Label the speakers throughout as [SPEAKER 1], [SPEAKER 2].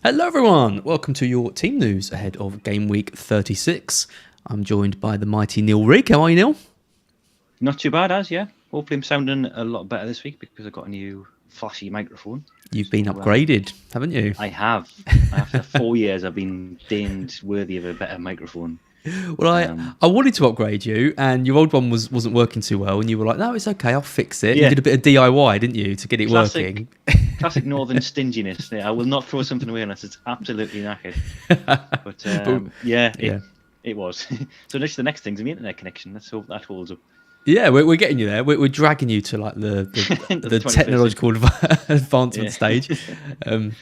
[SPEAKER 1] Hello everyone, welcome to your team news ahead of Gameweek 36. I'm joined by the mighty Neale Rigg. How are you, Neil?
[SPEAKER 2] Not too bad, yeah. Hopefully I'm sounding a lot better this week because I've got a new flashy microphone.
[SPEAKER 1] You've been upgraded, haven't you?
[SPEAKER 2] I have. After 4 years, I've been deemed worthy of a better microphone.
[SPEAKER 1] Well, I wanted to upgrade you, and your old one wasn't working too well, and you were like, no, it's okay, I'll fix it.
[SPEAKER 2] Yeah.
[SPEAKER 1] You did a bit of DIY, didn't you, to get it working?
[SPEAKER 2] Classic northern stinginess. Yeah, I will not throw something away unless it's absolutely knackered. But it was. So the next thing's the internet connection. Let's hope that holds up.
[SPEAKER 1] Yeah, we're getting you there. We're dragging you to like the technological advancement stage.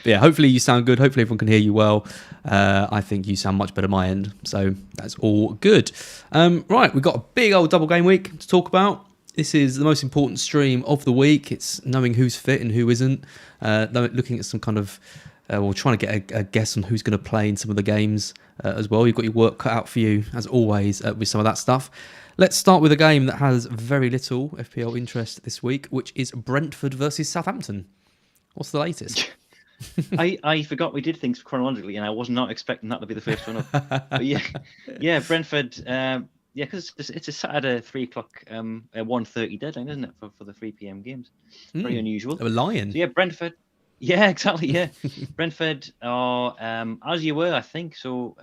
[SPEAKER 1] Yeah, hopefully you sound good. Hopefully everyone can hear you well. I think you sound much better my end, so that's all good. Right, we've got a big old double game week to talk about. This is the most important stream of the week. It's knowing who's fit and who isn't. Looking at some kind of, trying to get a guess on who's going to play in some of the games as well. You've got your work cut out for you, as always, with some of that stuff. Let's start with a game that has very little FPL interest this week, which is Brentford versus Southampton. What's the latest?
[SPEAKER 2] I forgot we did things chronologically, and I was not expecting that to be the first one up. But yeah, Brentford. Because it's a Saturday 3 o'clock, 1:30 deadline, isn't it, for the 3 p.m. games? Very unusual.
[SPEAKER 1] A lion.
[SPEAKER 2] So yeah, Brentford. Yeah, exactly. Yeah, Brentford are as you were, I think. So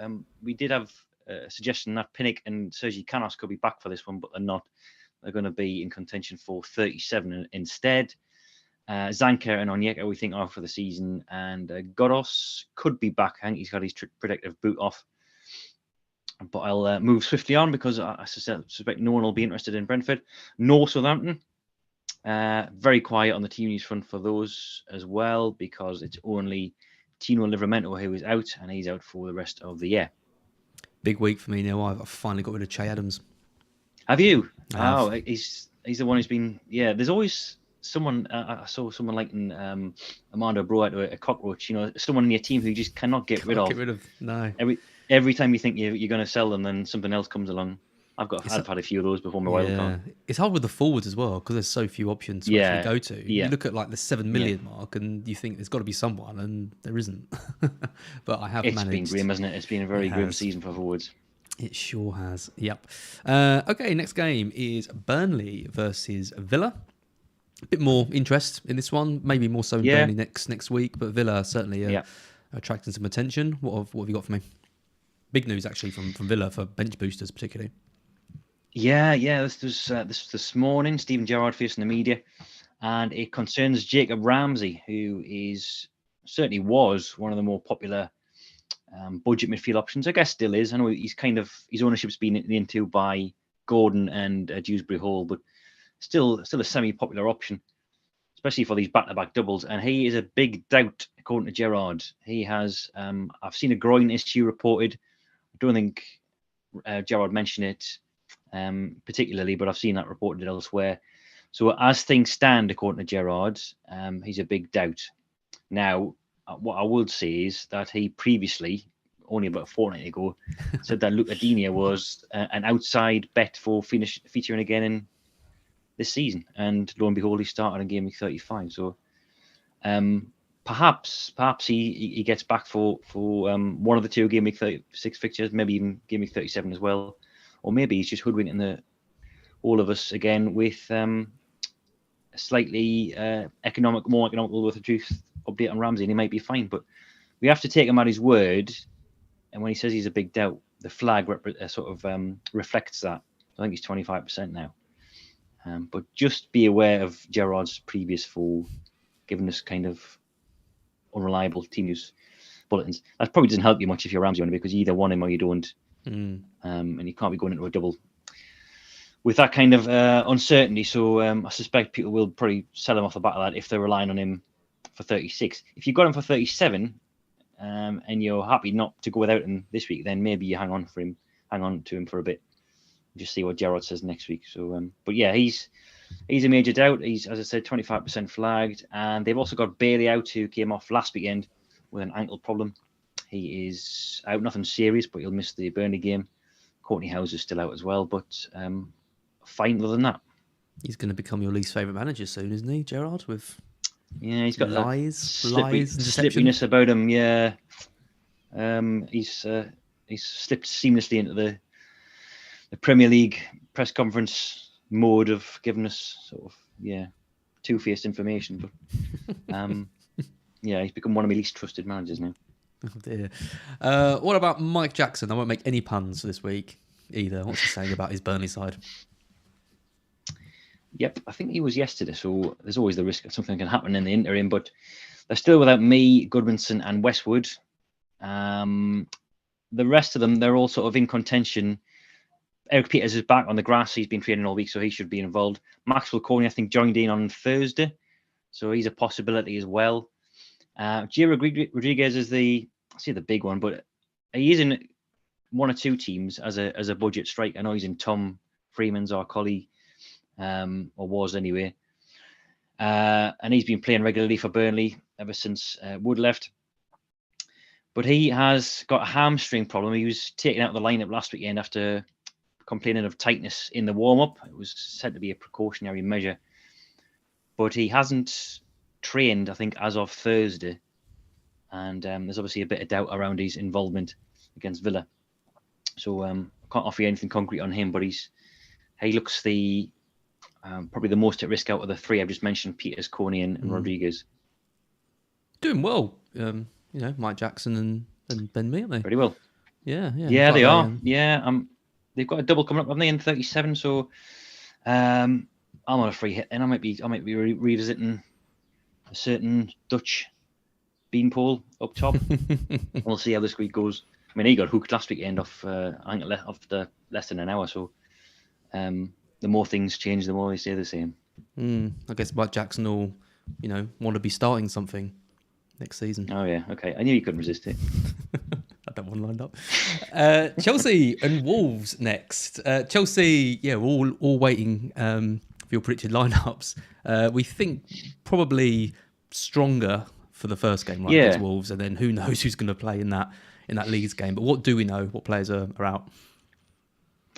[SPEAKER 2] we did have a suggestion that Pinnock and Sergi Canos could be back for this one, but they're not. They're going to be in contention for 37 instead. Zanka and Onyeka, we think, are for the season, and Godos could be back. I think he's got his protective boot off. But I'll move swiftly on because I suspect no one will be interested in Brentford. No Southampton. Very quiet on the team news front for those as well because it's only Tino Livramento who is out, and he's out for the rest of the year.
[SPEAKER 1] Big week for me now. I've finally got rid of Che Adams.
[SPEAKER 2] Have you? Oh, he's the one who's been. Yeah, there's always someone. I saw someone like Armando Broa to a cockroach. Someone in your team who you just cannot get rid of.
[SPEAKER 1] No.
[SPEAKER 2] Every time you think you're going to sell them, then something else comes along. I've had a few of those before my wild card.
[SPEAKER 1] It's hard with the forwards as well because there's so few options to actually go to.
[SPEAKER 2] Yeah.
[SPEAKER 1] You look at like the 7 million mark and you think there's got to be someone, and there isn't. But I have managed.
[SPEAKER 2] It's been grim, hasn't it? It's been a very grim season for forwards.
[SPEAKER 1] It sure has. Yep. Okay, next game is Burnley versus Villa. A bit more interest in this one, maybe more so in Burnley next week, but Villa certainly attracting some attention. What have you got for me? Big news actually from Villa for bench boosters particularly.
[SPEAKER 2] Yeah. This was this morning. Steven Gerrard facing the media, and it concerns Jacob Ramsey, who certainly was one of the more popular budget midfield options. I guess still is. I know his ownership's been into by Gordon and Dewsbury Hall, but still a semi-popular option, especially for these back-to-back doubles. And he is a big doubt according to Gerrard. He has. I've seen a groin issue reported. I don't think Gerrard mentioned it particularly, but I've seen that reported elsewhere. So as things stand, according to Gerrard, he's a big doubt. Now, what I would say is that he previously, only about a fortnight ago, said that Luca Digne was an outside bet for featuring again in this season. And lo and behold, he started in Gameweek 35. So perhaps he gets back for one of the two Gameweek 36 fixtures, maybe even Gameweek 37 as well. Or maybe he's just hoodwinking all of us again with a slightly more economical with a truth update on Ramsey, and he might be fine. But we have to take him at his word. And when he says he's a big doubt, the flag reflects that. I think he's 25% now. But just be aware of Gerrard's previous for giving us kind of unreliable team news bulletins. That probably doesn't help you much if you're Ramsey owner, because you either want him or you don't. And you can't be going into a double with that kind of uncertainty. So I suspect people will probably sell him off the back of that if they're relying on him for 36. If you've got him for 37 and you're happy not to go without him this week, then maybe you hang on to him for a bit. Just see what Gerrard says next week. So, but yeah, he's a major doubt. He's, as I said, 25% flagged, and they've also got Bailey out, who came off last weekend with an ankle problem. He is out, nothing serious, but he'll miss the Burnley game. Courtney House is still out as well, but fine other than that.
[SPEAKER 1] He's going to become your least favourite manager soon, isn't he, Gerrard?
[SPEAKER 2] He's got
[SPEAKER 1] lies and
[SPEAKER 2] slippiness about him. Yeah, He's slipped seamlessly into the Premier League press conference mode of giving us sort of two-faced information. But he's become one of my least trusted managers now.
[SPEAKER 1] Oh dear. What about Mike Jackson? I won't make any puns this week either. What's he saying about his Burnley side?
[SPEAKER 2] Yep, I think he was yesterday, so there's always the risk of something can happen in the interim, but they're still without me, Goodmanson and Westwood. The rest of them, they're all sort of in contention. Eric Peters is back on the grass. He's been training all week, so he should be involved. Maxwell Corney, I think, joined in on Thursday, so he's a possibility as well. Gio Rodriguez is the big one, but he is in one or two teams as a budget strike. I know he's in Tom Freeman's, our colleague, or was anyway. And he's been playing regularly for Burnley ever since Wood left. But he has got a hamstring problem. He was taken out of the lineup last weekend after complaining of tightness in the warm-up. It was said to be a precautionary measure. But he hasn't trained, I think, as of Thursday. And there's obviously a bit of doubt around his involvement against Villa. So I can't offer you anything concrete on him, but he looks probably the most at risk out of the three I've just mentioned, Peters, Coney and Rodriguez.
[SPEAKER 1] Doing well. Mike Jackson and Ben Mee, aren't they?
[SPEAKER 2] Pretty well.
[SPEAKER 1] Yeah,
[SPEAKER 2] they are. They've got a double coming up, haven't they, in 37? So I'm on a free hit, and I might be revisiting a certain Dutch beanpole up top. We'll see how this week goes. I mean, he got hooked last weekend off after less than an hour. So the more things change, the more they stay the same.
[SPEAKER 1] I guess Mike Jackson will, want to be starting something next season.
[SPEAKER 2] Oh yeah, okay. I knew you couldn't resist it.
[SPEAKER 1] I don't want lined up. Chelsea and Wolves next. Chelsea, we're all waiting for your predicted lineups. We think probably stronger for the first game, right, against Wolves, and then who knows who's going to play in that Leeds game. But what do we know? What players are out?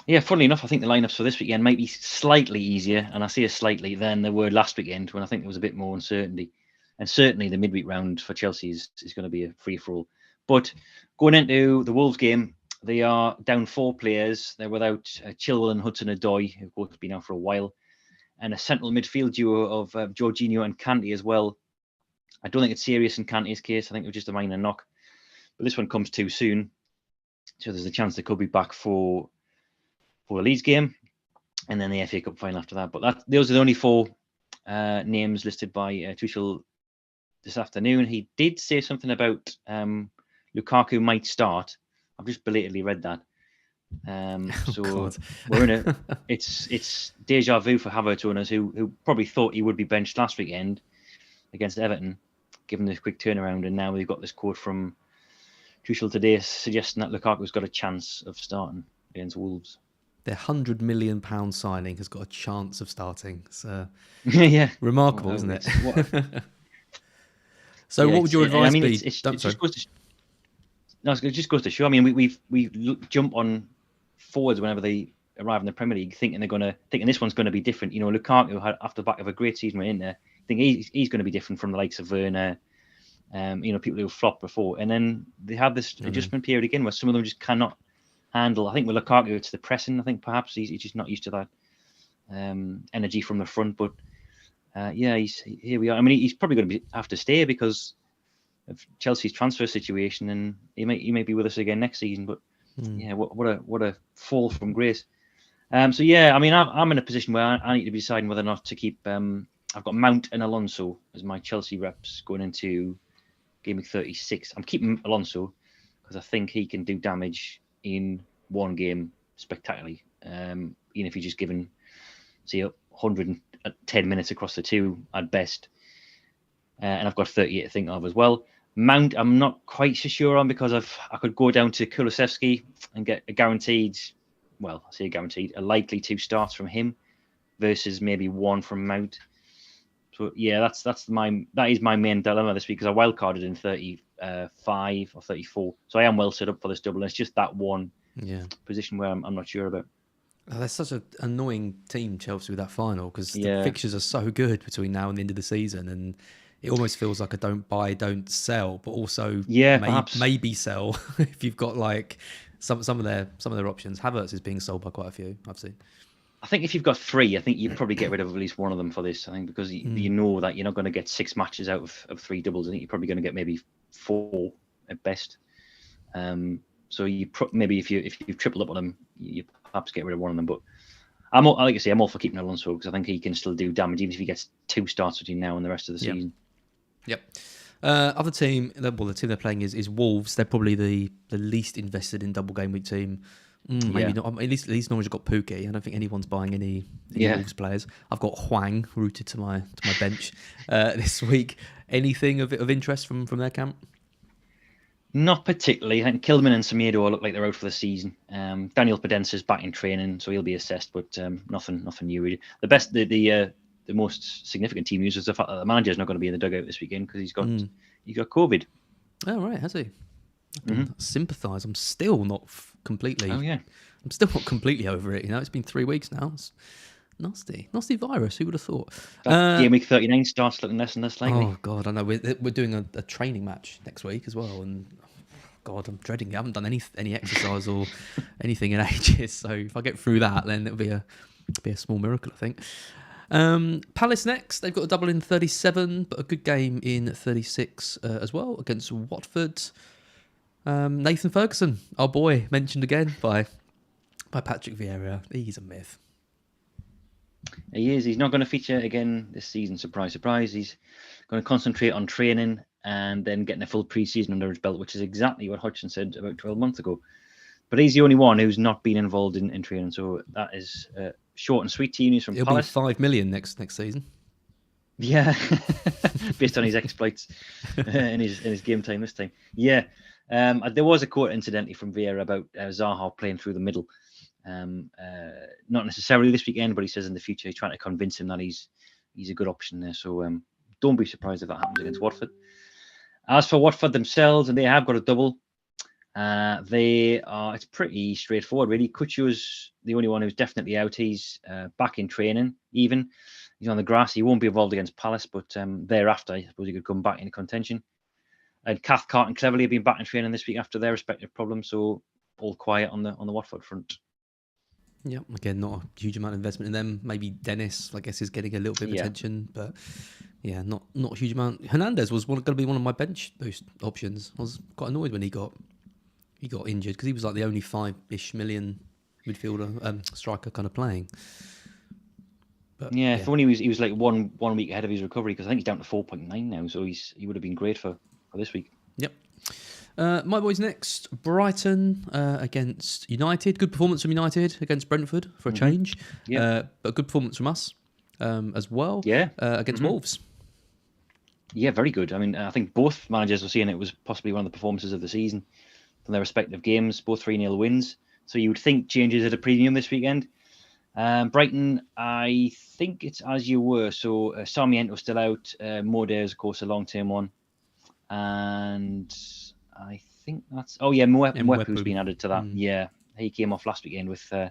[SPEAKER 2] Yeah, funnily enough, I think the lineups for this weekend might be slightly easier, and I say slightly, than they were last weekend when I think there was a bit more uncertainty. And certainly the midweek round for Chelsea is going to be a free-for-all. But going into the Wolves game, they are down 4 players. They're without Chilwell and Hudson-Odoi, who've both been out for a while, and a central midfield duo of Jorginho and Kante as well. I don't think it's serious in Kante's case. I think it was just a minor knock. But this one comes too soon. So there's a chance they could be back for the Leeds game, and then the FA Cup final after that. But those are the only 4 names listed by Tuchel this afternoon. He did say something about Lukaku might start. I've just belatedly read that. We're in it's deja vu for Havertz owners who probably thought he would be benched last weekend against Everton, given the quick turnaround, and now we've got this quote from Tuchel today suggesting that Lukaku's got a chance of starting against Wolves.
[SPEAKER 1] Their £100 million signing has got a chance of starting. It's remarkable, isn't it? So what would your advice be?
[SPEAKER 2] It just goes to show. I mean, we jump on forwards whenever they arrive in the Premier League, thinking this one's going to be different. Lukaku had after the back of a great season in there. I think he's going to be different from the likes of Werner. People who flopped before, and then they have this adjustment period again where some of them just cannot handle. I think with Lukaku, it's the pressing. I think perhaps he's just not used to that energy from the front. But here we are. I mean, he's probably going to have to stay because of Chelsea's transfer situation, and he may be with us again next season. But what a fall from grace. I mean, I'm in a position where I need to be deciding whether or not to keep. I've got Mount and Alonso as my Chelsea reps going into Gameweek 36. I'm keeping Alonso because I think he can do damage in one game spectacularly. Even if he's just given, say, 110 minutes across the two at best. And I've got 38 to think of as well. Mount, I'm not quite so sure on because I could go down to Kulusevski and get a likely 2 starts from him versus maybe 1 from Mount. So that is my main dilemma this week because I wildcarded in 35 or 34. So I am well set up for this double. And it's just that one position where I'm not sure about.
[SPEAKER 1] Oh, that's such an annoying team, Chelsea, with that final because the fixtures are so good between now and the end of the season, and It almost feels like a don't buy, don't sell, but also
[SPEAKER 2] perhaps.
[SPEAKER 1] maybe sell if you've got like some of their options. Havertz is being sold by quite a few I've seen.
[SPEAKER 2] I think if you've got 3, I think you'd probably get rid of at least one of them for this. I think because you know that you're not going to get 6 matches out of 3 doubles. I think you're probably going to get maybe 4 at best. So maybe if you've tripled up on them, you perhaps get rid of one of them. But I'm all for keeping Alonso because I think he can still do damage even if he gets 2 starts between now and the rest of the season.
[SPEAKER 1] Yep. Other team, the team they're playing is Wolves. They're probably the least invested in double game week team. Maybe not. At least Norwich have got Pookie. I don't think anyone's buying any Wolves players. I've got Hwang rooted to my bench this week. Anything of interest from their camp?
[SPEAKER 2] Not particularly. I think Kilman and Semedo look like they're out for the season. Daniel Pedence's back in training, so he'll be assessed, but nothing new really. The most significant team news is the fact that the manager's not going to be in the dugout this weekend because he's got COVID.
[SPEAKER 1] Oh right, has he? I sympathise. I'm still not completely.
[SPEAKER 2] Oh yeah.
[SPEAKER 1] I'm still not completely over it. It's been 3 weeks now. It's nasty virus. Who would have thought?
[SPEAKER 2] Game week 39 starts looking less and less likely.
[SPEAKER 1] Oh god, I know. We're doing a training match next week as well, and God, I'm dreading it. I haven't done any exercise or anything in ages. So if I get through that, then it'll be a small miracle, I think. Palace next. They've got a double in 37, but a good game in 36 as well against Watford. Nathan Ferguson, our boy, mentioned again by Patrick Vieira. He's a myth.
[SPEAKER 2] He is. He's not going to feature again this season. Surprise, surprise. He's going to concentrate on training and then getting a full pre-season under his belt, which is exactly what Hodgson said about 12 months ago. But he's the only one who's not been involved in training. So that is short and sweet team news from Palace.
[SPEAKER 1] It'll be $5 million next season.
[SPEAKER 2] Yeah, based on his exploits in his game time this time. Yeah, there was a quote incidentally from Vieira about Zaha playing through the middle. Not necessarily this weekend, but he says in the future he's trying to convince him that he's a good option there. So don't be surprised if that happens against Watford. As for Watford themselves, and they have got a double. It's pretty straightforward really. Kucho's the only one who's definitely out. He's back in training even. He's on the grass. He won't be involved against Palace, but thereafter I suppose he could come back into contention. And Cathcart and Cleverley have been back in training this week after their respective problems, so all quiet on the Watford front.
[SPEAKER 1] Yeah, again, not a huge amount of investment in them. Maybe Dennis, I guess, is getting a little bit of attention, but yeah, not a huge amount. Hernandez was going to be one of my bench boost options. I was quite annoyed when he got injured because he was like the only 5-ish million midfielder striker kind of playing. But,
[SPEAKER 2] if only he was like one week ahead of his recovery because I think he's down to 4.9 now, so he would have been great for this week.
[SPEAKER 1] Yep. My boys next, Brighton against United. Good performance from United against Brentford for a change. But a good performance from us as well. Against Wolves.
[SPEAKER 2] Yeah, very good. I mean, I think both managers were saying it was possibly one of the performances of the season from their respective games. Both 3-0 wins. So you would think changes at a premium this weekend. Brighton, I think it's as you were. So Sarmiento's still out. Moder is, of course, a long-term one. And I think that's... Oh, yeah, Mwepu's been added to that. Yeah, he came off last weekend with a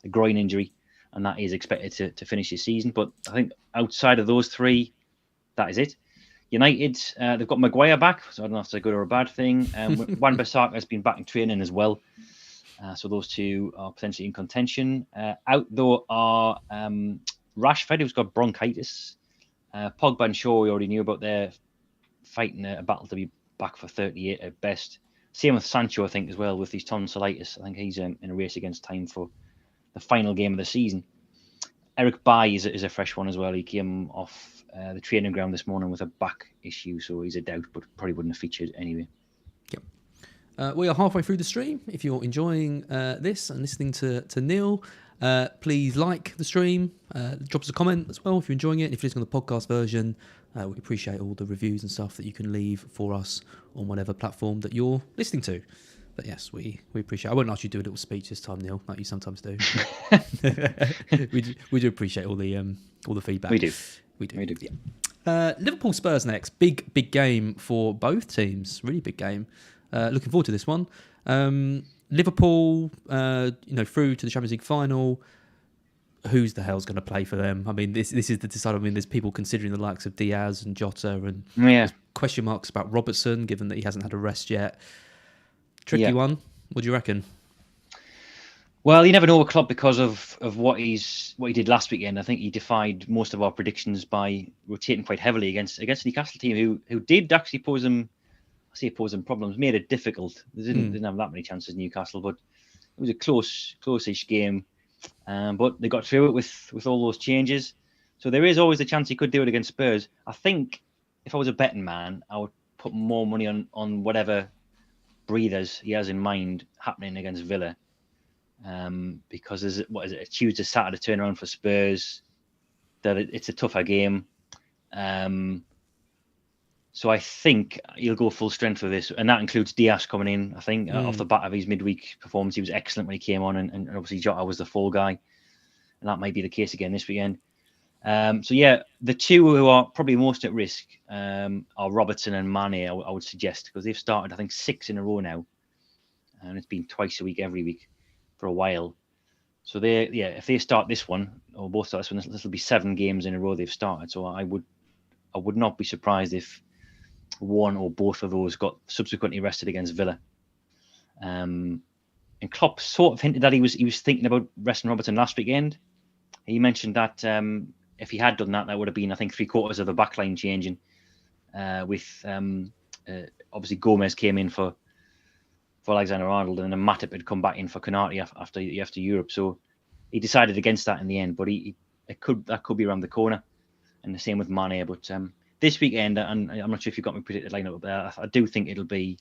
[SPEAKER 2] groin injury, and that is expected to finish his season. But I think outside of those 3, that is it. United, they've got Maguire back, so I don't know if it's a good or a bad thing. Wan-Bissaka has been back in training as well. So those 2 are potentially in contention. Out, though, are Rashford, who's got bronchitis. Pogba and Shaw, we already knew about. Their fighting a battle to be back for 38 at best. Same with Sancho, I think, as well, with his tonsillitis. I think he's in a race against time for the final game of the season. Eric Bailly is a fresh one as well. He came off the training ground this morning with a back issue, so he's a doubt, but probably wouldn't have featured anyway.
[SPEAKER 1] Yep. We are halfway through the stream. If you're enjoying this and listening to Neale, please like the stream. Drop us a comment as well if you're enjoying it. If you're listening on the podcast version, we appreciate all the reviews and stuff that you can leave for us on whatever platform that you're listening to. But yes, we appreciate it. I won't ask you to do a little speech this time, Neale, like you sometimes do. we do appreciate all the feedback.
[SPEAKER 2] We do.
[SPEAKER 1] Yeah. Liverpool Spurs next. Big game for both teams. Really big game. Looking forward to this one. Liverpool, through to the Champions League final. who's the hell's going to play for them? I mean, this is the decide. I mean, there's people considering the likes of Diaz and Jota, and there's question marks about Robertson, given that he hasn't had a rest yet. Tricky one. What do you reckon?
[SPEAKER 2] Well, you never know with Klopp because of what he did last weekend. I think he defied most of our predictions by rotating quite heavily against the Newcastle team, who did actually pose them problems, made it difficult. They didn't have that many chances, Newcastle, but it was a close-ish game. But they got through it with all those changes. So there is always a chance he could do it against Spurs. I think if I was a betting man, I would put more money on whatever breathers he has in mind happening against Villa. Because a Tuesday, Saturday turnaround for Spurs, that it's a tougher game. So I think he'll go full strength with this, and that includes Diaz coming in. I think off the bat of his midweek performance, he was excellent when he came on, and obviously Jota was the fall guy, and that might be the case again this weekend. So yeah, the two who are probably most at risk are Robertson and Mane. I would suggest, because they've started, I think, 6 in a row now, and it's been twice a week every week for a while. So if they start this one, or both start this one, this will be 7 games in a row they've started. So I would not be surprised if one or both of those got subsequently rested against Villa. And Klopp sort of hinted that he was thinking about resting Robertson last weekend. He mentioned that if he had done that, that would have been, I think, 3/4 of the backline changing. With obviously Gomez came in for Alexander-Arnold, and then Matip had come back in for Konate after Europe. So he decided against that in the end. But that could be around the corner, and the same with Mane. But this weekend, and I'm not sure if you've got my predicted lineup up there, I do think it'll be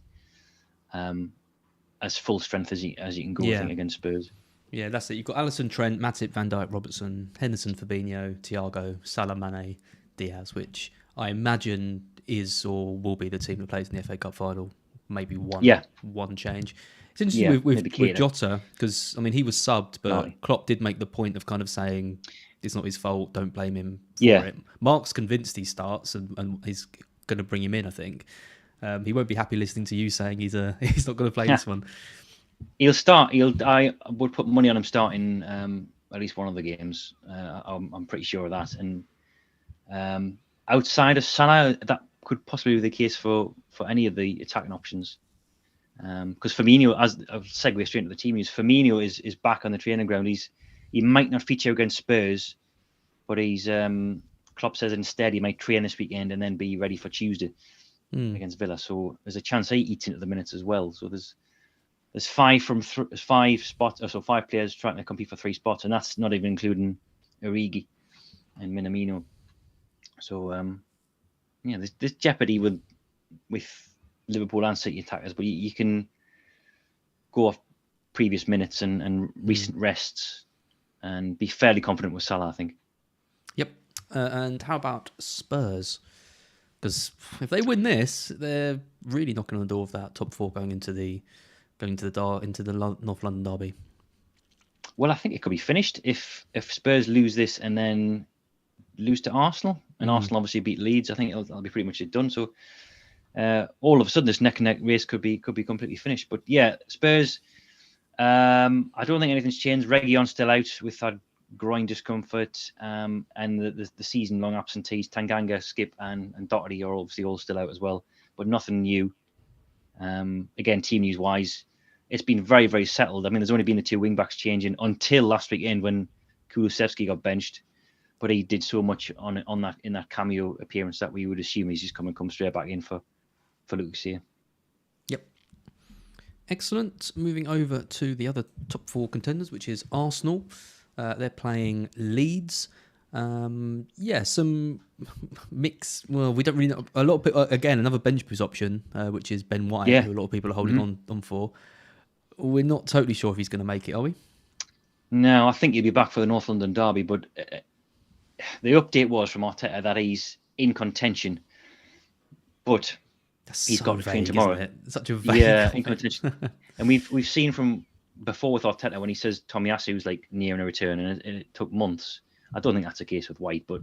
[SPEAKER 2] as full strength as you can go, I think, against Spurs.
[SPEAKER 1] Yeah, that's it. You've got Alisson, Trent, Matip, Van Dijk, Robertson, Henderson, Fabinho, Thiago, Salah, Mane, Diaz, which I imagine is or will be the team that plays in the FA Cup final. Maybe one change. It's interesting with Jota, because I mean he was subbed, but Klopp did make the point of kind of saying it's not his fault, don't blame him for it. Mark's convinced he starts and he's going to bring him in, I think. He won't be happy listening to you saying he's not going to play this one.
[SPEAKER 2] He'll start. I would put money on him starting at least one of the games. I'm pretty sure of that. And outside of Salah, that could possibly be the case for any of the attacking options. Because Firmino, as I'll segue straight into the team news, Firmino is back on the training ground. He might not feature against Spurs, but Klopp says instead he might train this weekend and then be ready for Tuesday against Villa. So there's a chance he eats into the minutes as well. So there's 5 spots, so 5 players trying to compete for 3 spots, and that's not even including Origi and Minamino. So there's jeopardy with Liverpool and City attackers, but you can go off previous minutes and recent rests and be fairly confident with Salah, I think.
[SPEAKER 1] Yep. And how about Spurs? Because if they win this, they're really knocking on the door of that top 4 going into the North London derby.
[SPEAKER 2] Well, I think it could be finished if Spurs lose this and then lose to Arsenal, and Arsenal obviously beat Leeds. I think that'll be pretty much it done. So all of a sudden, this neck and neck race could be completely finished. But yeah, Spurs. I don't think anything's changed. Reguilon's still out with that groin discomfort, and the season-long absentees, Tanganga, Skip, and Doherty are obviously all still out as well. But nothing new. Again, team news-wise, it's been very, very settled. I mean, there's only been the 2 wing-backs changing until last weekend when Kulusevski got benched. But he did so much in that cameo appearance that we would assume he's just come straight back in for Lucas here. Yep.
[SPEAKER 1] Excellent. Moving over to the other top 4 contenders, which is Arsenal. They're playing Leeds. Some mix. Well, we don't really know. A lot of people, again, another bench boost option, which is Ben White, who a lot of people are holding on for. We're not totally sure if he's going to make it, are we?
[SPEAKER 2] No, I think he'll be back for the North London derby, but the update was from Arteta that he's in contention, but he's got to train tomorrow.
[SPEAKER 1] Isn't it? Such a vague
[SPEAKER 2] in contention. And we've seen from before with Arteta when he says Tomiyasu was like nearing a return, and it took months. I don't think that's the case with White, but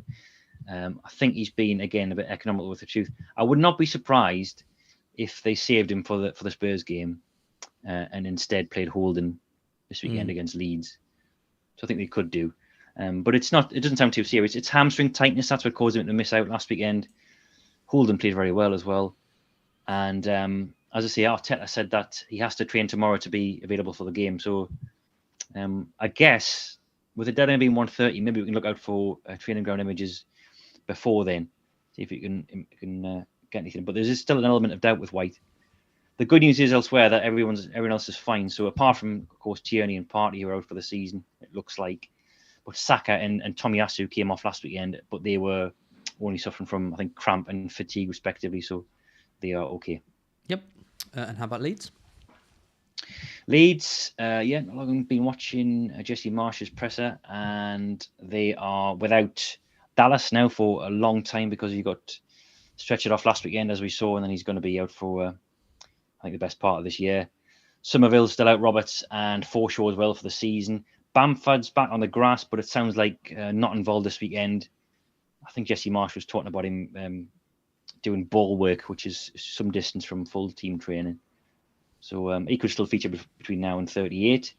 [SPEAKER 2] I think he's been again a bit economical with the truth. I would not be surprised if they saved him for the Spurs game and instead played Holden this weekend against Leeds. So I think they could do. But it's not. It doesn't sound too serious. It's hamstring tightness. That's what caused him to miss out last weekend. Holden played very well as well. And as I say, Arteta said that he has to train tomorrow to be available for the game. So I guess with the deadline being 1:30, maybe we can look out for training ground images before then. See if you can get anything. But there's still an element of doubt with White. The good news is elsewhere that everyone else is fine. So apart from, of course, Tierney and Partey who are out for the season, it looks like. But Saka and Tomiyasu came off last weekend, but they were only suffering from, I think, cramp and fatigue respectively. So they are okay.
[SPEAKER 1] Yep. And how about Leeds?
[SPEAKER 2] Leeds, I've been watching Jesse Marsh's presser, and they are without Dallas now for a long time because he got stretched off last weekend, as we saw, and then he's going to be out for, I think, the best part of this year. Somerville's still out, Roberts, and Forshaw as well for the season. Bamford's back on the grass, but it sounds like not involved this weekend. I think Jesse Marsh was talking about him doing ball work, which is some distance from full team training. So he could still feature between now and 38.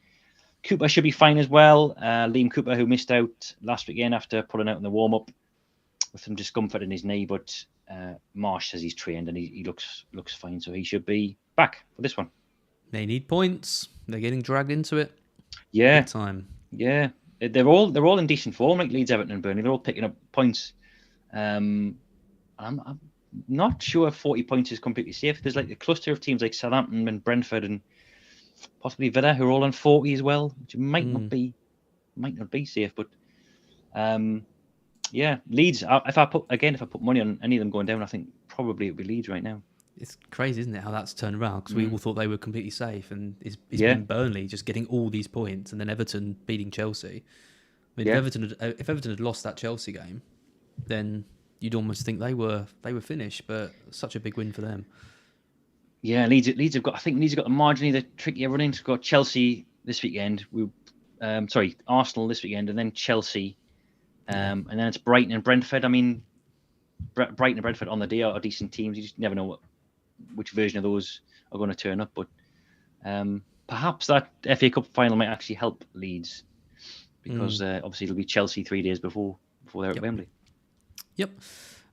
[SPEAKER 2] Cooper should be fine as well. Liam Cooper, who missed out last weekend after pulling out in the warm-up with some discomfort in his knee, but Marsh says he's trained and he looks fine, so he should be back for this one.
[SPEAKER 1] They need points. They're getting dragged into it.
[SPEAKER 2] Yeah,
[SPEAKER 1] big time.
[SPEAKER 2] Yeah, they're all in decent form, like Leeds, Everton, and Burnley. They're all picking up points. I'm not sure 40 points is completely safe. There's like a cluster of teams like Southampton and Brentford and possibly Villa who are all on 40 as well, which might not be safe. But Leeds. If I put money on any of them going down, I think probably it would be Leeds right now.
[SPEAKER 1] It's crazy, isn't it, how that's turned around? Because we all thought they were completely safe, and it's been Burnley just getting all these points, and then Everton beating Chelsea. I mean, if Everton had lost that Chelsea game, then you'd almost think they were finished. But such a big win for them.
[SPEAKER 2] Yeah, Leeds have got. I think Leeds have got the marginally the trickier running. We've got Chelsea this weekend. Arsenal this weekend, and then Chelsea, and then it's Brighton and Brentford. I mean, Brighton and Brentford on the day are decent teams. You just never know which version of those are going to turn up. But perhaps that FA Cup final might actually help Leeds because obviously it'll be Chelsea 3 days before they're at Wembley.
[SPEAKER 1] Yep.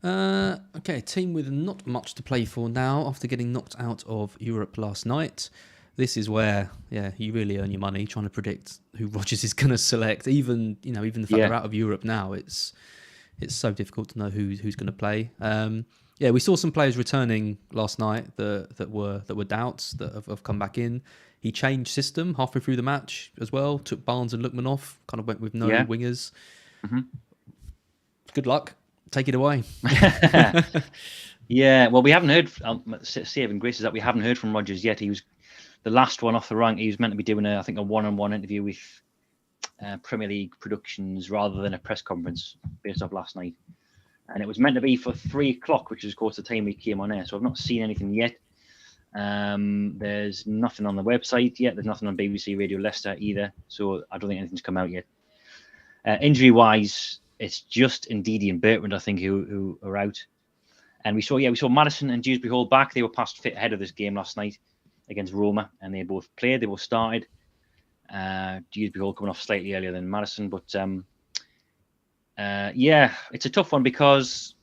[SPEAKER 1] Okay, team with not much to play for now after getting knocked out of Europe last night. This is where, you really earn your money trying to predict who Rodgers is going to select. Even the fact they're out of Europe now, it's so difficult to know who's going to play. We saw some players returning last night that were doubts that have come back in. He changed system halfway through the match as well. Took Barnes and Lookman off. Kind of went with no wingers. Mm-hmm. Good luck. Take it away.
[SPEAKER 2] Well, we haven't heard. Saving grace is that we haven't heard from Rodgers yet. He was the last one off the rank. He was meant to be doing a one-on-one interview with Premier League Productions rather than a press conference based off last night. And it was meant to be for 3:00, which is, of course, the time we came on air. So I've not seen anything yet. There's nothing on the website yet. There's nothing on BBC Radio Leicester either. So I don't think anything's come out yet. Injury-wise, it's just Ndidi and Bertrand, I think, who are out. And we saw Maddison and Dewsbury Hall back. They were past fit ahead of this game last night against Roma, and they both played. They both started. Dewsbury Hall coming off slightly earlier than Maddison, but it's a tough one because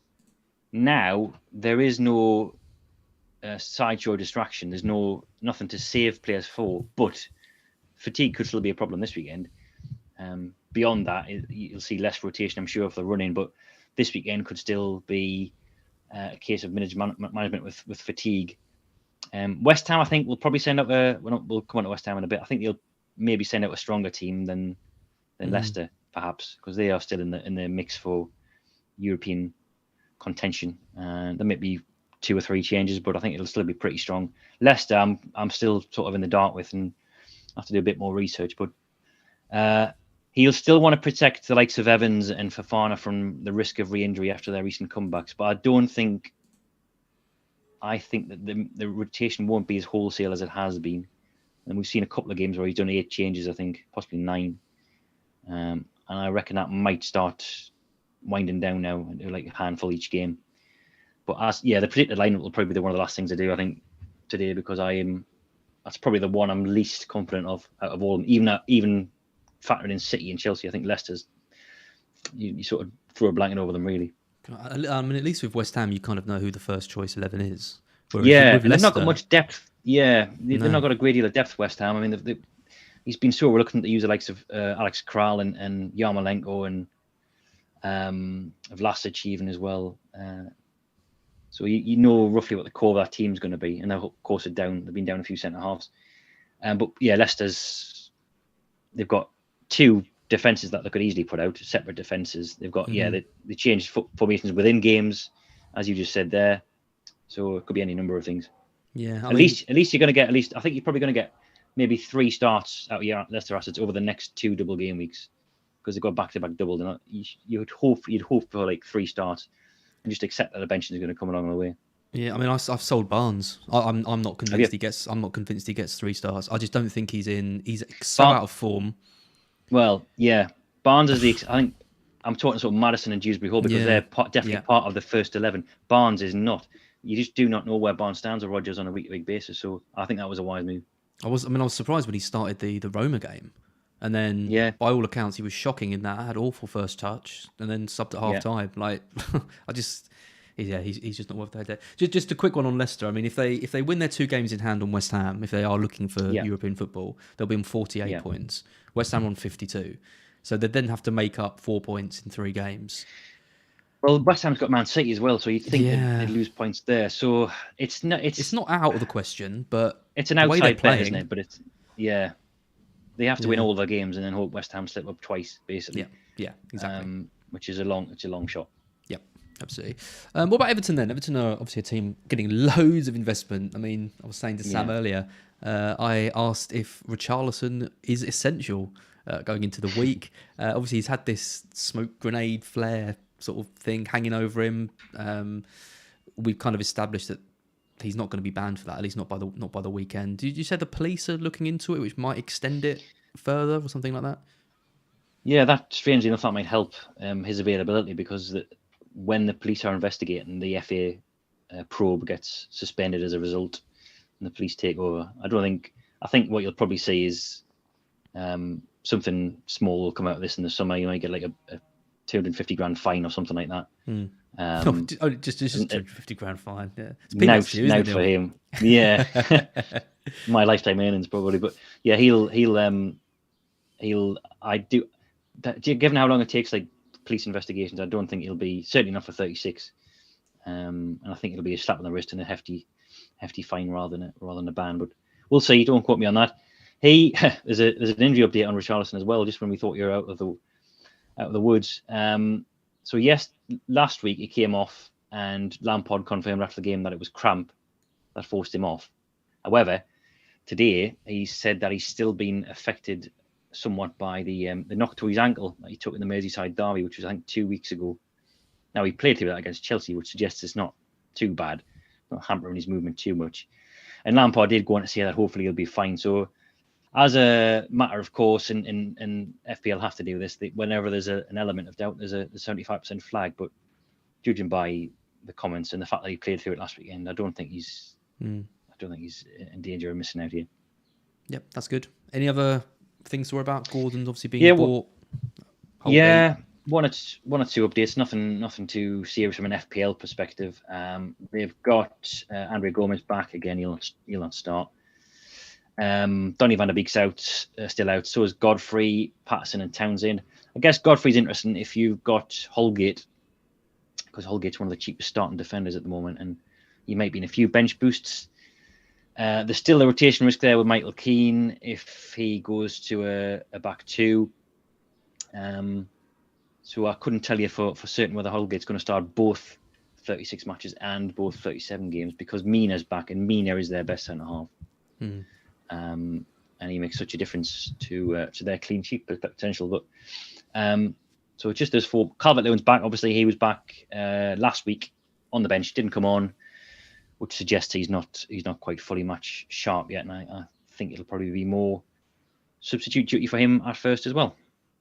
[SPEAKER 2] now there is no sideshow distraction. There's nothing to save players for, but fatigue could still be a problem this weekend. Beyond that, you'll see less rotation, I'm sure, for the running, but this weekend could still be a case of management with fatigue. West Ham, I think, will probably send out we'll come on to West Ham in a bit. I think they'll maybe send out a stronger team than Leicester, perhaps, because they are still in the mix for European contention. There may be 2 or 3 changes, but I think it'll still be pretty strong. Leicester, I'm still sort of in the dark with, and I have to do a bit more research. But he'll still want to protect the likes of Evans and Fofana from the risk of re-injury after their recent comebacks. But I think that the rotation won't be as wholesale as it has been. And we've seen a couple of games where he's done 8 changes, I think, possibly 9. And I reckon that might start winding down now, like a handful each game. But the predicted lineup will probably be one of the last things I do, I think, today, because that's probably the one I'm least confident of out of all of them. Even factoring in City and Chelsea, I think Leicester's you sort of throw a blanket over them, really.
[SPEAKER 1] I mean, at least with West Ham, you kind of know who the first choice 11 is. Whereas
[SPEAKER 2] Yeah,
[SPEAKER 1] with
[SPEAKER 2] and they've not got
[SPEAKER 1] Leicester,
[SPEAKER 2] much depth. Yeah, they've
[SPEAKER 1] no.
[SPEAKER 2] not got a great deal of depth, West Ham. I mean, he's been so reluctant to use the likes of Alex Kral and Yarmolenko and Vlasic even as well. So you know roughly what the core of that team's going to be, and of course they've been down a few centre halves. But yeah, they've got two defences that they could easily put out, separate defences. They've got they changed formations within games, as you just said there. So it could be any number of things.
[SPEAKER 1] Yeah,
[SPEAKER 2] At least you're going to get I think you're probably going to get maybe 3 starts out of your Leicester assets over the next 2 double game weeks, because they've got back-to-back doubles. And you'd hope for like 3 starts, and just accept that the bench is going to come along the way.
[SPEAKER 1] Yeah, I mean, I've sold Barnes. I'm not convinced he gets. I'm not convinced he gets 3 stars. I just don't think he's so out of form.
[SPEAKER 2] Well, yeah, Barnes is I think I'm talking sort of Maddison and Dewsbury Hall, because they're definitely part of the first 11. Barnes is not. You just do not know where Barnes stands or Rodgers on a week-to-week basis. So I think that was a wise move.
[SPEAKER 1] I was surprised when he started the Roma game, and then by all accounts he was shocking in that. Had awful first touch, and then subbed at half time. Like he's just not worth their day. Just a quick one on Leicester. I mean, if they win their 2 games in hand on West Ham, if they are looking for European football, they'll be on 48 points. West Ham on 52, so they then have to make up 4 points in 3 games.
[SPEAKER 2] Well, West Ham's got Man City as well, so you'd think they'd lose points there. So it's not out
[SPEAKER 1] of the question, but
[SPEAKER 2] it's an outside bet, isn't it? But they have to win all their games and then hope West Ham slip up twice, basically.
[SPEAKER 1] Yeah, exactly.
[SPEAKER 2] Which is a long shot.
[SPEAKER 1] Yep, absolutely. What about Everton then? Everton are obviously a team getting loads of investment. I mean, I was saying to Sam earlier, I asked if Richarlison is essential going into the week. Obviously, he's had this smoke grenade flare sort of thing hanging over him. We've kind of established that he's not going to be banned for that, at least not by the weekend. Did you say the police are looking into it, which might extend it further or something like that?
[SPEAKER 2] Yeah, that strangely enough that might help his availability, because when the police are investigating, the FA probe gets suspended as a result, and the police take over. I think what you'll probably see is something small will come out of this in the summer. You might get like a 250 grand fine or something like that.
[SPEAKER 1] Just 250 grand fine. Yeah,
[SPEAKER 2] it's now for him. Yeah, my lifetime earnings probably. But yeah, given how long it takes, like police investigations, I don't think he'll be, certainly not for 36. And I think it'll be a slap on the wrist and a hefty fine rather than a ban. But we'll see. Don't quote me on that. There's an injury update on Richarlison as well, just when we thought you were out of the woods. So yes, last week he came off, and Lampard confirmed after the game that it was cramp that forced him off. However, today he said that he's still been affected somewhat by the knock to his ankle that he took in the Merseyside derby, which was I think 2 weeks ago. Now he played through that against Chelsea, which suggests it's not too bad, not hampering his movement too much. And Lampard did go on to say that hopefully he'll be fine. So, as a matter of course, and FPL have to do this, whenever there's an element of doubt, there's a 75% flag. But judging by the comments and the fact that he played through it last weekend, I don't think he's in danger of missing out here.
[SPEAKER 1] Yep, that's good. Any other things to worry about? Gordon's obviously being bought.
[SPEAKER 2] One or two updates. Nothing too serious from an FPL perspective. They've got Andre Gomez back again. He'll not start. Donny van der Beek's still out. So is Godfrey, Patterson, and Townsend. I guess Godfrey's interesting if you've got Holgate, because Holgate's one of the cheapest starting defenders at the moment, and you might be in a few bench boosts. There's still a rotation risk there with Michael Keane if he goes to a back 2. So I couldn't tell you for certain whether Holgate's going to start both 36 matches and both 37 games, because Mina's back, and Mina is their best centre half. And he makes such a difference to their clean sheet potential. But so just as for Calvert-Lewin's back, obviously he was back last week on the bench, didn't come on, which suggests he's not quite fully match sharp yet. And I think it'll probably be more substitute duty for him at first as well.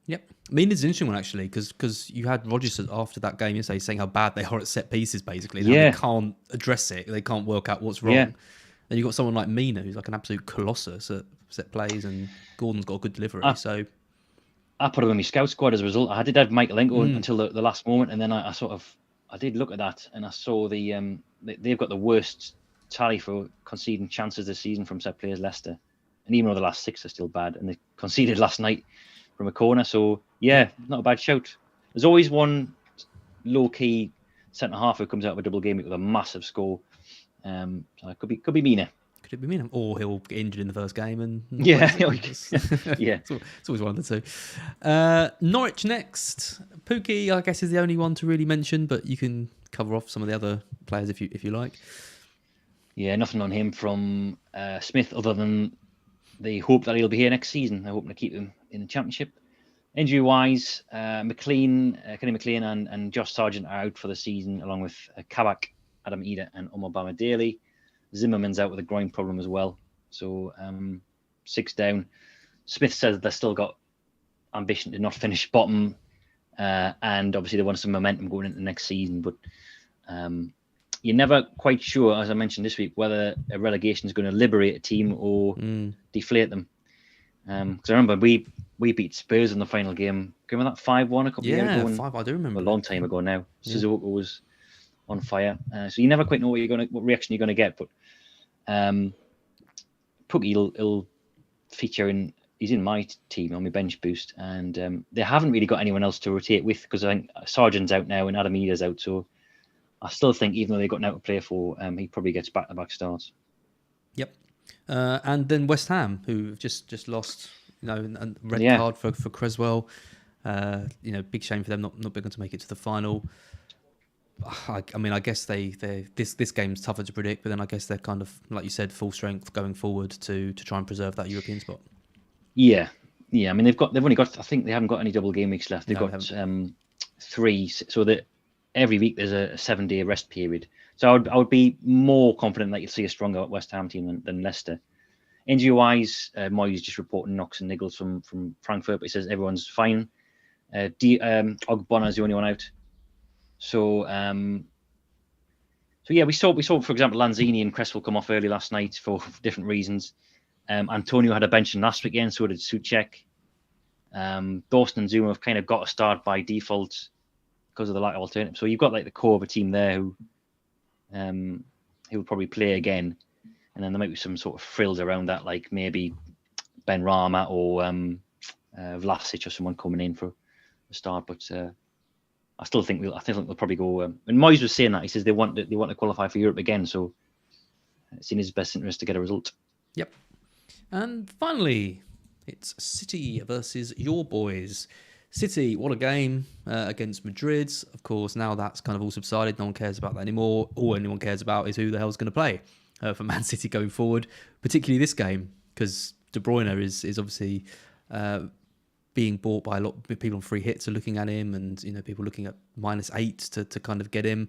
[SPEAKER 1] Yep. I mean, it's an interesting one, actually, because you had Rodgers after that game yesterday saying how bad they are at set pieces, basically. They can't address it. They can't work out what's wrong. Yeah. Then you've got someone like Mina, who's like an absolute colossus at set plays, and Gordon's got a good delivery.
[SPEAKER 2] I put him in my scout squad as a result. I did have Michaelenko until the last moment, and then I did look at that, and I saw they've got the worst tally for conceding chances this season from set players, Leicester, and even though the last 6 are still bad, and they conceded last night from a corner. So yeah, not a bad shout. There's always one low key centre half who comes out of a double game with a massive score. So it could be Mina.
[SPEAKER 1] Could it be Mina? Or he'll get injured in the first game and
[SPEAKER 2] yeah.
[SPEAKER 1] Yeah. It's always one of the two. Norwich next. Pookie, I guess, is the only one to really mention, but you can cover off some of the other players if you like.
[SPEAKER 2] Yeah, nothing on him from Smith other than they hope that he'll be here next season. They're hoping to keep him in the Championship. Injury-wise, Kenny McLean and Josh Sargent are out for the season, along with Kabak, Adam Ida, and Omar Bamadeli. Zimmerman's out with a groin problem as well. So 6 down. Smith says they've still got ambition to not finish bottom, and obviously they want some momentum going into the next season. But you're never quite sure, as I mentioned this week, whether a relegation is going to liberate a team or deflate them. Because I remember we beat Spurs in the final game. Remember that 5-1 a couple of years ago?
[SPEAKER 1] Yeah, 5. I do remember.
[SPEAKER 2] A long time ago now. Suzuka was on fire. So you never quite know what reaction you're going to get. But Pookie will feature in. He's in my team on my bench boost, and they haven't really got anyone else to rotate with because I think Sargent's out now and Adam Ida's out. So I still think even though they've got now to play for, he probably gets back-to-back starts.
[SPEAKER 1] Yep. And then West Ham, who just lost, a red card for Creswell. Big shame for them not being able to make it to the final. I guess this game's tougher to predict, but then I guess they're kind of, like you said, full strength going forward to try and preserve that European spot.
[SPEAKER 2] Yeah. I mean, they've only got. I think they haven't got any double game weeks left. They've got 3, so that every week there's a 7-day rest period. So I would be more confident that you'll see a stronger West Ham team than Leicester. Injury-wise, Moyes just reporting knocks and niggles from Frankfurt, but he says everyone's fine. Ogbonna is the only one out. So yeah, we saw, for example, Lanzini and Cresswell come off early last night for different reasons. Antonio had a benching last weekend, so did Souček. Dawson and Zuma have kind of got a start by default because of the lack of alternative. So you've got like the core of a team there who will probably play again, and then there might be some sort of frills around that, like maybe Ben Rama or Vlasic or someone coming in for a start. But I still think they'll probably go. And Moyes was saying that he says they want to qualify for Europe again, so it's in his best interest to get a result.
[SPEAKER 1] Yep. And finally, it's City versus your boys. City, what a game against Madrid. Of course, now that's kind of all subsided. No one cares about that anymore. All anyone cares about is who the hell's going to play for Man City going forward, particularly this game, because De Bruyne is obviously being bought by a lot of people on free hits are looking at him, and people looking at -8 to kind of get him.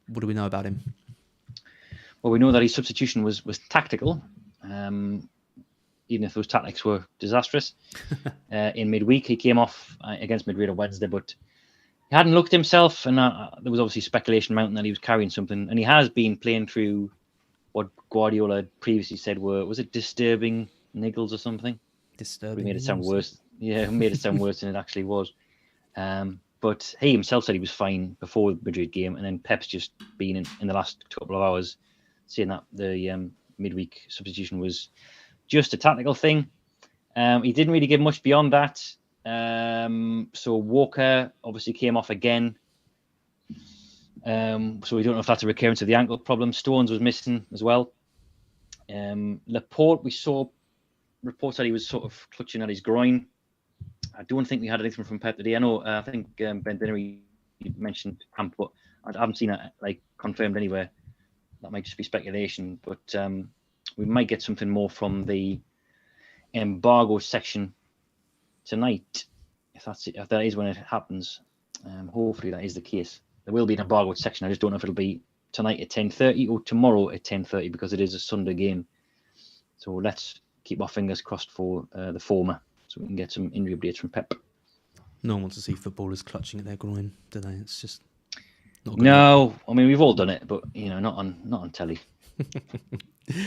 [SPEAKER 1] What do we know about him?
[SPEAKER 2] Well, we know that his substitution was tactical. Even if those tactics were disastrous. In midweek, he came off against Madrid on Wednesday, but he hadn't looked himself, and there was obviously speculation mounting that he was carrying something, and he has been playing through what Guardiola previously said was it disturbing niggles or something?
[SPEAKER 1] Disturbing.
[SPEAKER 2] We made it sound worse. Yeah, made it sound worse than it actually was. But he himself said he was fine before the Madrid game, and then Pep's just been in the last couple of hours saying that the midweek substitution was just a tactical thing. He didn't really give much beyond that. So Walker obviously came off again. So we don't know if that's a recurrence of the ankle problem. Stones was missing as well. Laporte, we saw reports that he was sort of clutching at his groin. I don't think we had anything from Pep today. I know, I think Ben Dinnery mentioned Camp, but I haven't seen it confirmed anywhere. That might just be speculation, but we might get something more from the embargo section tonight, if that is when it happens. Hopefully that is the case. There will be an embargo section. I just don't know if it'll be tonight at 10:30 or tomorrow at 10:30 because it is a Sunday game. So let's keep our fingers crossed for the former, so we can get some injury updates from Pep.
[SPEAKER 1] No one wants to see footballers clutching at their groin, do they? It's just not good.
[SPEAKER 2] No, I mean we've all done it, but not on telly.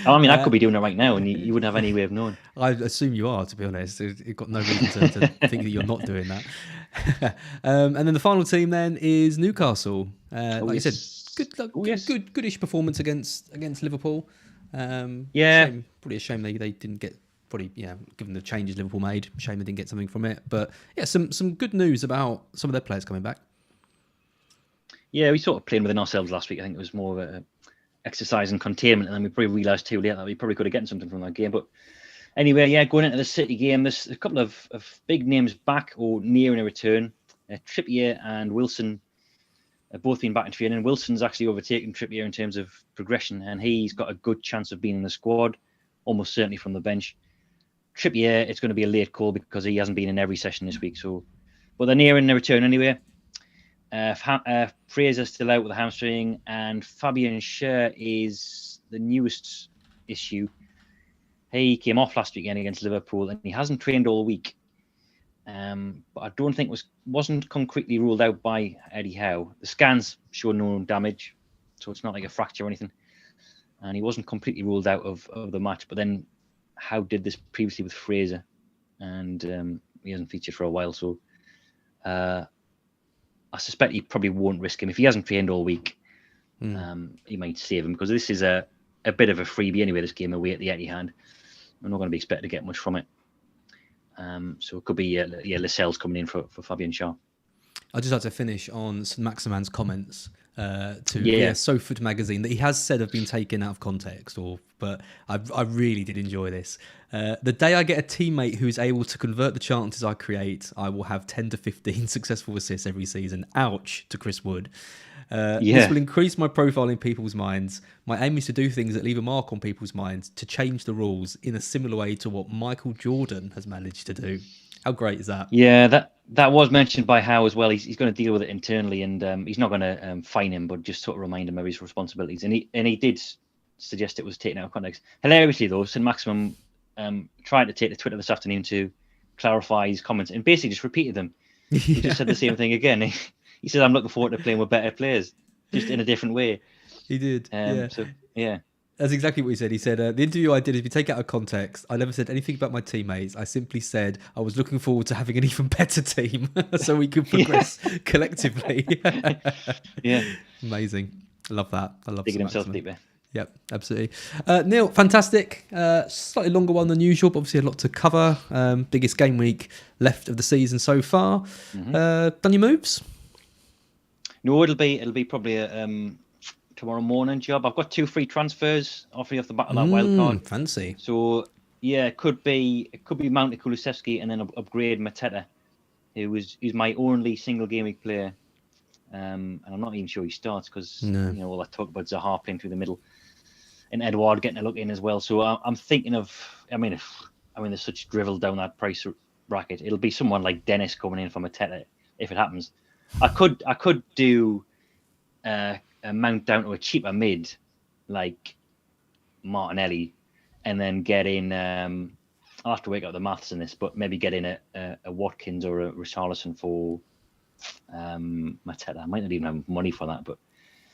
[SPEAKER 2] I mean, I could be doing it right now, and you wouldn't have any way of knowing.
[SPEAKER 1] I assume you are, to be honest. You've got no reason to think that you're not doing that. And then the final team then is Newcastle. Like you said, goodish performance against Liverpool. Probably a shame they didn't get. Probably, given the changes Liverpool made, shame they didn't get something from it. But yeah, some good news about some of their players coming back.
[SPEAKER 2] Yeah, we sort of played within ourselves last week. I think it was more of a exercise and containment, and then we probably realised too late that we probably could have gotten something from that game. But anyway, going into the City game, there's a couple of big names back or nearing a return. Trippier and Wilson have both been back in training. Wilson's actually overtaken Trippier in terms of progression, and he's got a good chance of being in the squad, almost certainly from the bench. Trippier, it's going to be a late call because he hasn't been in every session this week. But they're nearing a return anyway. Fraser's still out with a hamstring, and Fabian Schär is the newest issue. He came off last weekend against Liverpool, and he hasn't trained all week. But I don't think wasn't concretely ruled out by Eddie Howe. The scans show no damage, so it's not like a fracture or anything. And he wasn't completely ruled out of the match. But then Howe did this previously with Fraser, and he hasn't featured for a while. So I suspect he probably won't risk him. If he hasn't trained all week, he might save him, because this is a bit of a freebie anyway, this game away at the Etihad. We're not going to be expected to get much from it. So it could be Lascelles coming in for Fabian Schär.
[SPEAKER 1] I'd just like to finish on St. Maximan's comments to SoFoot magazine that he has said have been taken out of context, but I really did enjoy this. The day I get a teammate who's able to convert the chances I create, I will have 10 to 15 successful assists every season. Ouch, to Chris Wood. This will increase my profile in people's minds. My aim is to do things that leave a mark on people's minds, to change the rules in a similar way to what Michael Jordan has managed to do. How great is that?
[SPEAKER 2] Yeah, that was mentioned by Howe as well. He's going to deal with it internally, and he's not going to fine him, but just sort of remind him of his responsibilities. And he did suggest it was taken out of context. Hilariously, though, St. Maximum tried to take to Twitter this afternoon to clarify his comments, and basically just repeated them. He just said the same thing again. He said, "I'm looking forward to playing with better players, just in a different way."
[SPEAKER 1] He did.
[SPEAKER 2] So, yeah.
[SPEAKER 1] That's exactly what he said. He said, the interview I did, if you take it out of context, I never said anything about my teammates. I simply said I was looking forward to having an even better team so we could progress collectively.
[SPEAKER 2] Yeah.
[SPEAKER 1] Amazing. I love that. I love
[SPEAKER 2] digging himself deep there.
[SPEAKER 1] Yep, absolutely. Neale, fantastic. Slightly longer one than usual, but obviously a lot to cover. Biggest game week left of the season so far. Done your moves?
[SPEAKER 2] No, it'll be probably a tomorrow morning job. I've got 2 free transfers off the back of that wild card.
[SPEAKER 1] Fancy.
[SPEAKER 2] So yeah, it could be Mount to Kulusevski and then upgrade Mateta, who's my only single game week player. And I'm not even sure he starts because all that talk about Zaha playing through the middle and Edouard getting a look in as well. So I'm thinking of, there's such drivel down that price bracket. It'll be someone like Dennis coming in for Mateta if it happens. I could do a mount down to a cheaper mid like Martinelli, and then get in. I'll have to work out the maths in this, but maybe get in a Watkins or a Richarlison for Mateta. I might not even have money for that, but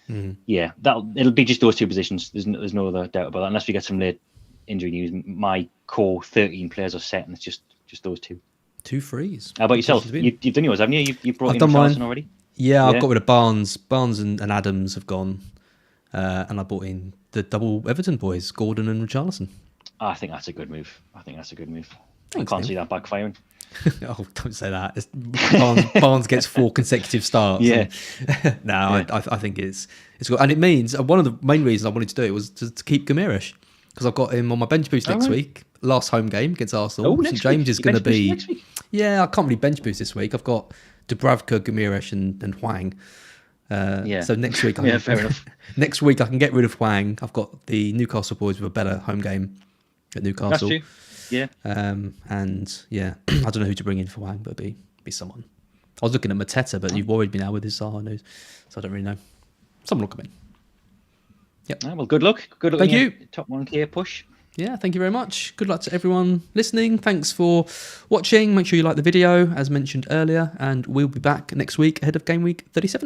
[SPEAKER 2] it'll be just those 2 positions. There's no other doubt about that. Unless we get some late injury news, my core 13 players are set, and it's just those 2.
[SPEAKER 1] 2 frees.
[SPEAKER 2] How about yourself? You've done yours, haven't you? You've brought in Richarlison already.
[SPEAKER 1] Yeah, I've got rid of Barnes. Barnes and Adams have gone, and I brought in the double Everton boys, Gordon and Richarlison.
[SPEAKER 2] I think that's a good move.
[SPEAKER 1] Thanks,
[SPEAKER 2] I can't see that backfiring.
[SPEAKER 1] Oh, don't say that. Barnes gets 4 consecutive starts.
[SPEAKER 2] Yeah.
[SPEAKER 1] I think it's good. And it means one of the main reasons I wanted to do it was to keep Gamirish, because I've got him on my bench boost next week. Last home game against Arsenal. St. James is going to be...
[SPEAKER 2] next week?
[SPEAKER 1] Yeah, I can't really bench boost this week. I've got Dubravka, Gamirish and Hwang. So next week...
[SPEAKER 2] fair enough.
[SPEAKER 1] Next week I can get rid of Hwang. I've got the Newcastle boys with a better home game at Newcastle.
[SPEAKER 2] That's true. Yeah.
[SPEAKER 1] And yeah, I don't know who to bring in for Hwang, but it'd be someone. I was looking at Mateta, but you've worried me now with his Zaha news, so I don't really know. Someone will come in. Yep.
[SPEAKER 2] Well, good luck. Good luck.
[SPEAKER 1] Thank you.
[SPEAKER 2] Top 1K push.
[SPEAKER 1] Yeah, thank you very much. Good luck to everyone listening. Thanks for watching. Make sure you like the video, as mentioned earlier, and we'll be back next week ahead of Game Week 37.